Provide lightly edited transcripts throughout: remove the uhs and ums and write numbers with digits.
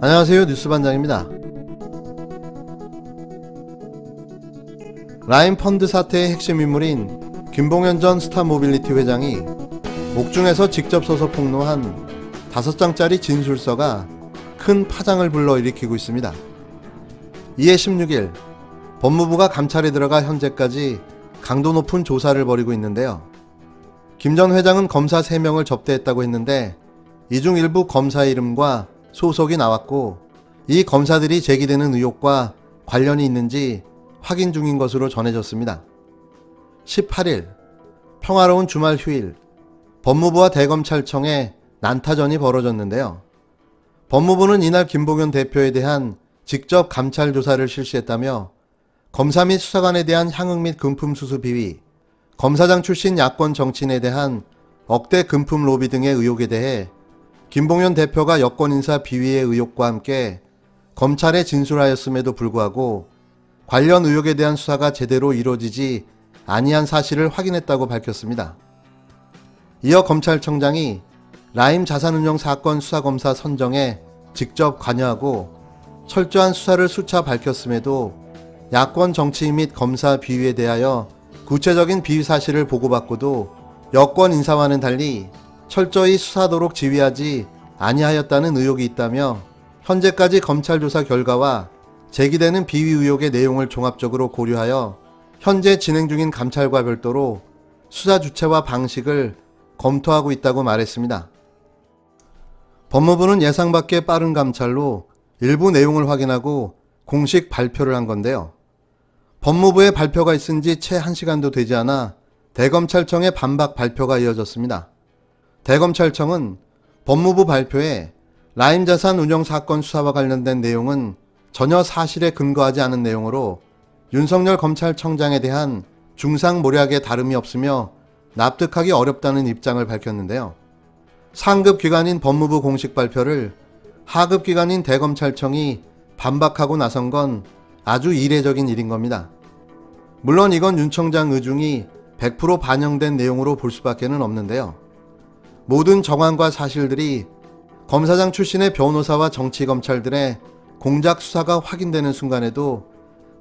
안녕하세요, 뉴스반장입니다. 라임 펀드 사태의 핵심 인물인 김봉현 전 스타모빌리티 회장이 옥중에서 직접 서서 폭로한 5장짜리 진술서가 큰 파장을 불러일으키고 있습니다. 이에 16일 법무부가 감찰에 들어가 현재까지 강도 높은 조사를 벌이고 있는데요. 김 전 회장은 검사 3명을 접대했다고 했는데 이 중 일부 검사의 이름과 소속이 나왔고, 이 검사들이 제기되는 의혹과 관련이 있는지 확인 중인 것으로 전해졌습니다. 18일 평화로운 주말 휴일, 법무부와 대검찰청에 난타전이 벌어졌는데요. 법무부는 이날 김봉현 대표에 대한 직접 감찰 조사를 실시했다며 검사 및 수사관에 대한 향응 및 금품 수수 비위, 검사장 출신 야권 정치인에 대한 억대 금품 로비 등의 의혹에 대해 김봉현 대표가 여권 인사 비위의 의혹과 함께 검찰에 진술하였음에도 불구하고 관련 의혹에 대한 수사가 제대로 이루어지지 아니한 사실을 확인했다고 밝혔습니다. 이어 검찰청장이 라임 자산운용 사건 수사검사 선정에 직접 관여하고 철저한 수사를 수차 밝혔음에도 야권 정치인 및 검사 비위에 대하여 구체적인 비위 사실을 보고받고도 여권 인사와는 달리 철저히 수사하도록 지휘하지 아니하였다는 의혹이 있다며 현재까지 검찰 조사 결과와 제기되는 비위 의혹의 내용을 종합적으로 고려하여 현재 진행 중인 감찰과 별도로 수사 주체와 방식을 검토하고 있다고 말했습니다. 법무부는 예상 밖의 빠른 감찰로 일부 내용을 확인하고 공식 발표를 한 건데요. 법무부의 발표가 있은 지 채 1시간도 되지 않아 대검찰청의 반박 발표가 이어졌습니다. 대검찰청은 법무부 발표에 라임 자산 운용 사건 수사와 관련된 내용은 전혀 사실에 근거하지 않은 내용으로 윤석열 검찰청장에 대한 중상모략에 다름이 없으며 납득하기 어렵다는 입장을 밝혔는데요. 상급 기관인 법무부 공식 발표를 하급 기관인 대검찰청이 반박하고 나선 건 아주 이례적인 일인 겁니다. 물론 이건 윤 청장 의중이 100% 반영된 내용으로 볼 수밖에는 없는데요. 모든 정황과 사실들이 검사장 출신의 변호사와 정치검찰들의 공작 수사가 확인되는 순간에도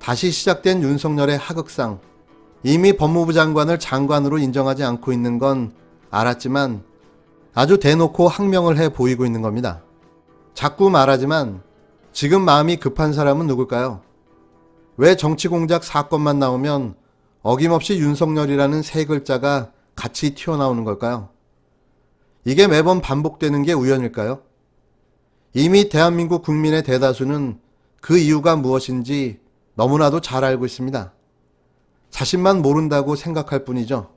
다시 시작된 윤석열의 하극상, 이미 법무부 장관을 장관으로 인정하지 않고 있는 건 알았지만 아주 대놓고 항명을 해 보이고 있는 겁니다. 자꾸 말하지만 지금 마음이 급한 사람은 누굴까요? 왜 정치공작 사건만 나오면 어김없이 윤석열이라는 세 글자가 같이 튀어나오는 걸까요? 이게 매번 반복되는 게 우연일까요? 이미 대한민국 국민의 대다수는 그 이유가 무엇인지 너무나도 잘 알고 있습니다. 자신만 모른다고 생각할 뿐이죠.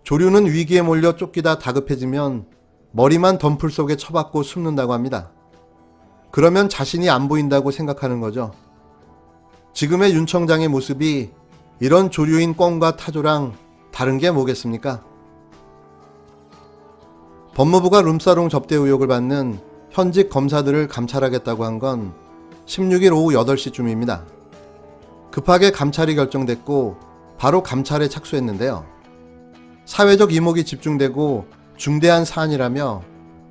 조류는 위기에 몰려 쫓기다 다급해지면 머리만 덤풀 속에 처박고 숨는다고 합니다. 그러면 자신이 안 보인다고 생각하는 거죠. 지금의 윤 청장의 모습이 이런 조류인 꿩과 타조랑 다른 게 뭐겠습니까? 법무부가 룸사롱 접대 의혹을 받는 현직 검사들을 감찰하겠다고 한 건 16일 오후 8시쯤입니다. 급하게 감찰이 결정됐고 바로 감찰에 착수했는데요. 사회적 이목이 집중되고 중대한 사안이라며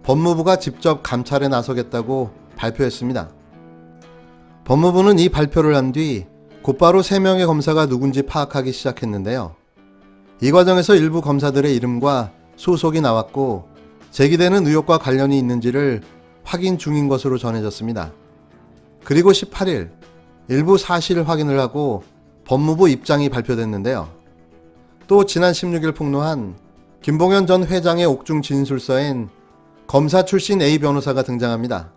법무부가 직접 감찰에 나서겠다고 발표했습니다. 법무부는 이 발표를 한 뒤 곧바로 3명의 검사가 누군지 파악하기 시작했는데요. 이 과정에서 일부 검사들의 이름과 소속이 나왔고 제기되는 의혹과 관련이 있는지를 확인 중인 것으로 전해졌습니다. 그리고 18일 일부 사실 확인을 하고 법무부 입장이 발표됐는데요. 또 지난 16일 폭로한 김봉현 전 회장의 옥중 진술서엔 검사 출신 A 변호사가 등장합니다.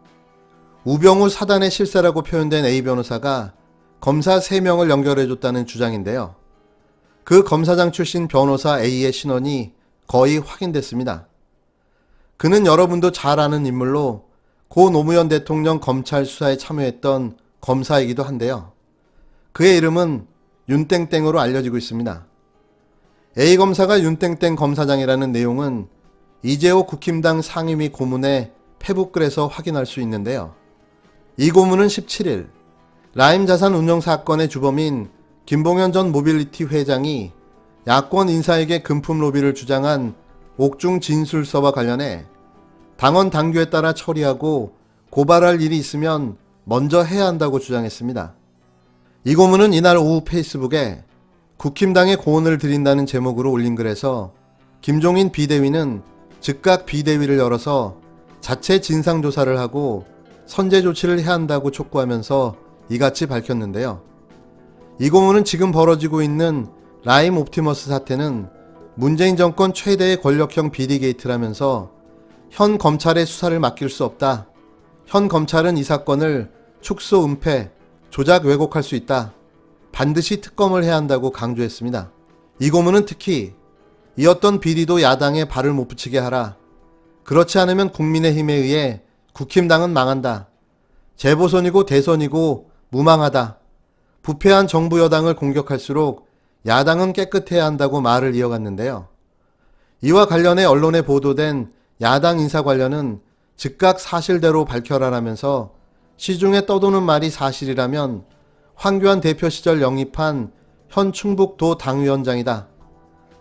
우병우 사단의 실세라고 표현된 A 변호사가 검사 3명을 연결해줬다는 주장인데요. 그 검사장 출신 변호사 A의 신원이 거의 확인됐습니다. 그는 여러분도 잘 아는 인물로 고 노무현 대통령 검찰 수사에 참여했던 검사이기도 한데요. 그의 이름은 윤땡땡으로 알려지고 있습니다. A 검사가 윤땡땡 검사장이라는 내용은 이재호 국힘당 상임위 고문의 페북글에서 확인할 수 있는데요. 이 고문은 17일 라임 자산 운용 사건의 주범인 김봉현 전 모빌리티 회장이 야권 인사에게 금품 로비를 주장한 옥중 진술서와 관련해 당원 당규에 따라 처리하고 고발할 일이 있으면 먼저 해야 한다고 주장했습니다. 이 고문은 이날 오후 페이스북에 국힘당에 고언을 드린다는 제목으로 올린 글에서 김종인 비대위는 즉각 비대위를 열어서 자체 진상조사를 하고 선제 조치를 해야 한다고 촉구하면서 이같이 밝혔는데요. 이 고문은 지금 벌어지고 있는 라임 옵티머스 사태는 문재인 정권 최대의 권력형 비리 게이트라면서 현 검찰의 수사를 맡길 수 없다. 현 검찰은 이 사건을 축소 은폐, 조작 왜곡할 수 있다. 반드시 특검을 해야 한다고 강조했습니다. 이 고문은 특히 이 어떤 비리도 야당에 발을 못 붙이게 하라. 그렇지 않으면 국민의힘에 의해 국힘당은 망한다. 재보선이고 대선이고 무망하다. 부패한 정부 여당을 공격할수록 야당은 깨끗해야 한다고 말을 이어갔는데요. 이와 관련해 언론에 보도된 야당 인사 관련은 즉각 사실대로 밝혀라라면서 시중에 떠도는 말이 사실이라면 황교안 대표 시절 영입한 현 충북도 당위원장이다.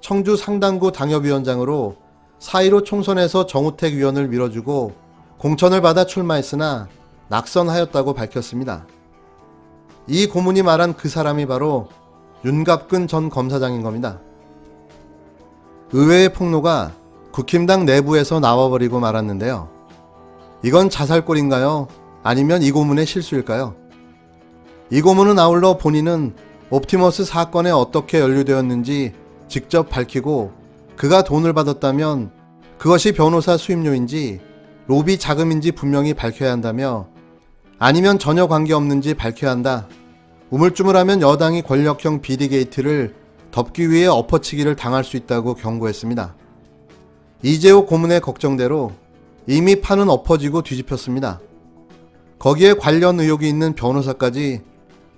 청주 상당구 당협위원장으로 4.15 총선에서 정우택 위원을 밀어주고 공천을 받아 출마했으나 낙선하였다고 밝혔습니다. 이 고문이 말한 그 사람이 바로 윤갑근 전 검사장인 겁니다. 의외의 폭로가 국힘당 내부에서 나와버리고 말았는데요. 이건 자살골인가요? 아니면 이 고문의 실수일까요? 이 고문은 아울러 본인은 옵티머스 사건에 어떻게 연루되었는지 직접 밝히고 그가 돈을 받았다면 그것이 변호사 수임료인지 로비 자금인지 분명히 밝혀야 한다며 아니면 전혀 관계없는지 밝혀야 한다. 우물쭈물하면 여당이 권력형 비리 게이트를 덮기 위해 엎어치기를 당할 수 있다고 경고했습니다. 이재호 고문의 걱정대로 이미 판은 엎어지고 뒤집혔습니다. 거기에 관련 의혹이 있는 변호사까지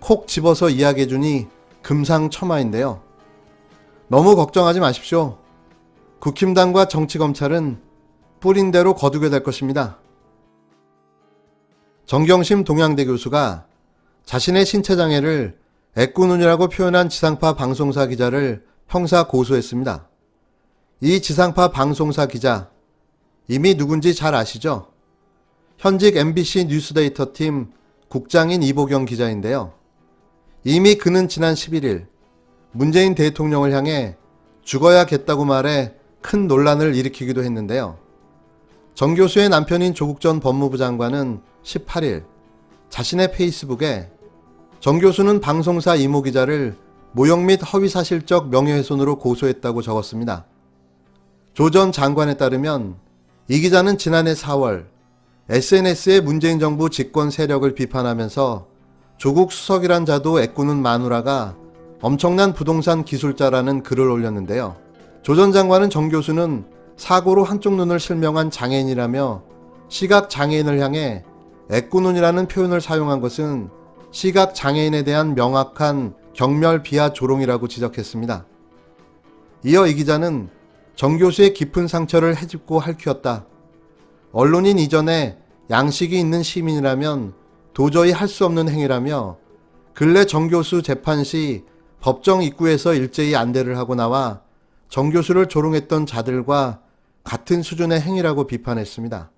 콕 집어서 이야기해주니 금상첨화인데요. 너무 걱정하지 마십시오. 국힘당과 정치검찰은 뿌린 대로 거두게 될 것입니다. 정경심 동양대 교수가 자신의 신체장애를 애꾸눈이라고 표현한 지상파 방송사 기자를 형사 고소했습니다. 이 지상파 방송사 기자, 이미 누군지 잘 아시죠? 현직 MBC 뉴스데이터 팀 국장인 이보경 기자인데요. 이미 그는 지난 11일 문재인 대통령을 향해 죽어야겠다고 말해 큰 논란을 일으키기도 했는데요. 정 교수의 남편인 조국 전 법무부 장관은 18일 자신의 페이스북에 정 교수는 방송사 이모 기자를 모욕 및 허위사실적 명예훼손으로 고소했다고 적었습니다. 조 전 장관에 따르면 이 기자는 지난해 4월 SNS에 문재인 정부 집권 세력을 비판하면서 조국 수석이란 자도 애꾸는 마누라가 엄청난 부동산 기술자라는 글을 올렸는데요. 조 전 장관은 정 교수는 사고로 한쪽 눈을 실명한 장애인이라며 시각장애인을 향해 애꾸눈이라는 표현을 사용한 것은 시각장애인에 대한 명확한 경멸 비하 조롱이라고 지적했습니다. 이어 이 기자는 정 교수의 깊은 상처를 헤집고 핥혔다. 언론인 이전에 양식이 있는 시민이라면 도저히 할 수 없는 행위라며 근래 정 교수 재판 시 법정 입구에서 일제히 안대를 하고 나와 정 교수를 조롱했던 자들과 같은 수준의 행위라고 비판했습니다.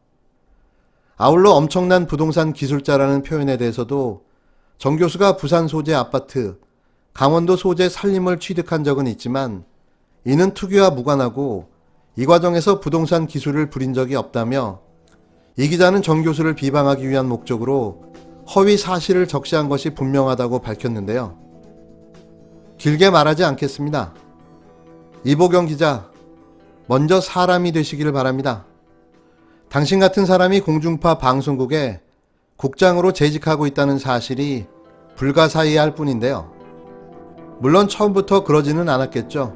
아울러 엄청난 부동산 기술자라는 표현에 대해서도 정 교수가 부산 소재 아파트, 강원도 소재 산림을 취득한 적은 있지만 이는 투기와 무관하고 이 과정에서 부동산 기술을 부린 적이 없다며 이 기자는 정 교수를 비방하기 위한 목적으로 허위 사실을 적시한 것이 분명하다고 밝혔는데요. 길게 말하지 않겠습니다. 이보경 기자, 먼저 사람이 되시기를 바랍니다. 당신 같은 사람이 공중파 방송국에 국장으로 재직하고 있다는 사실이 불가사의할 뿐인데요. 물론 처음부터 그러지는 않았겠죠.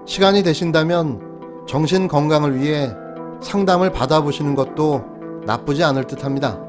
시간이 되신다면 정신 건강을 위해 상담을 받아보시는 것도 나쁘지 않을 듯합니다.